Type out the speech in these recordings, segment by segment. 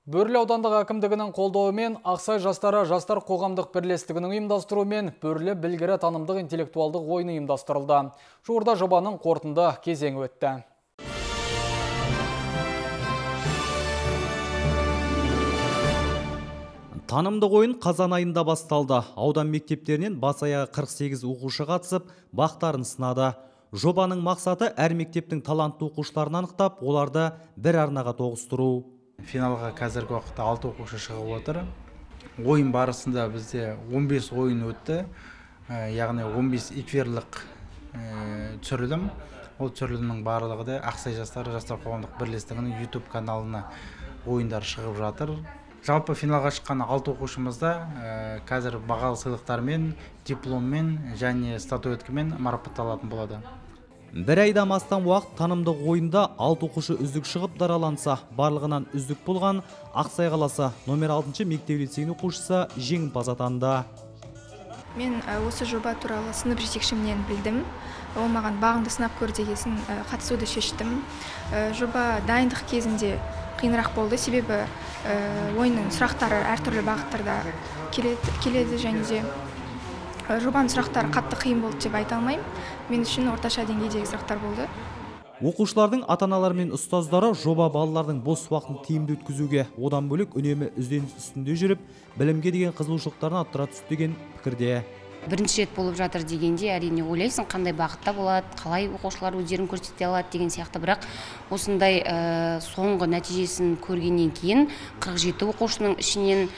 Бөрлі аудандық әкімдігінің қолдауымен Ақсай жастары жастар қоғамдық бірлестігінің ұйымдастыруымен Бөрлі білгірі танымдық интеллектуалдық ойыны ұйымдастырылды. Жуырда жобаның қорытынды кезеңі өтті. Танымдық ойын қазан айында басталды. Аудан мектептерінен бас-аяғы 48 оқушы қатысып, бақтарын сынады. Жобаның мақсаты әр мектептің талантты оқушыларын анықтап, оларды бір арнаға тоғыстыру. Финалға қазіргі уақытта 6 оқушы шығып отыр. Ойын барысында бізде 15 ойын өтті. Яғни 15 эфирлік түсірілім. Ол түсірілімнің барлығы да Ақсай жастары жастар қоғамдық бірлестігінің YouTube каналына ойындар шығып жатыр. Жалпы финалға шыққан 6 оқушымызда қазір бағалы сыйлықтармен, дипломмен және статуэткамен марапатталатын болады. Бір айдан астам уақыт танымдық ойында 6 оқушы үздік шығып дараланса, барлығынан үздік болған Ақсай қаласы номер 6 мектеп лицейінің оқушысы жеңімпаз атанды. Мен осы жоба туралы сынып жетекшімнен білдім. Ол маған бағыңды сынап көр дегесін қатысуды шештім. Жоба дайындық кезінде қиынырақ болды, себебі ойынның сұрақтары әртүрлі бағыттарда келеді және де жобаның сұрақтары қатты қиын болды деп айта алмаймын. Мен үшін орташа деңгейдегі сұрақтар болды. Оқушылардың ата-аналары мен ұстаздары жоба балалардың бос уақытын тиімді өткізуге, одан бөлек үнемі ізденіс үстінде жүріп, білімге деген қызығушылықтарын арттыра түсті деген пікірде. Бірінші рет болып жатыр дегенде әрине ойлайсың, қандай бағытта болады, қалай оқушылар өздерін көрсете алады деген сияқты, бірақ осындай соңғы нәтижесін көргеннен кейін 47 оқушының ішінен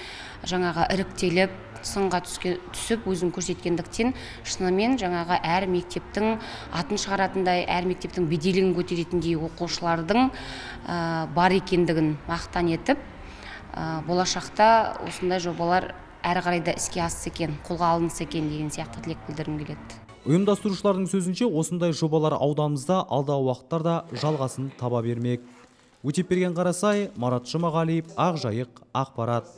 жаңаға іріктеліп, сынға түсіп өзін көрсеткендіктен шынымен жаңаға әр мектептің атын шығаратындай, әр мектептің беделін көтеретіндей оқушылардың бар екендігін мақтан етіп, болашақта осындай жобалар әрі қарайда іске асса екен, қолға алынса екен деген сияқты тілек білдіргім келеді. Ұйымдастырушылардың сөзінше, осындай жобалар ауданымызда алдағы уақыттарда жалғасын таба бермек. Өтепберген Қарасай, Марат Жұмағалиев, Ақжайық, Ақпарат.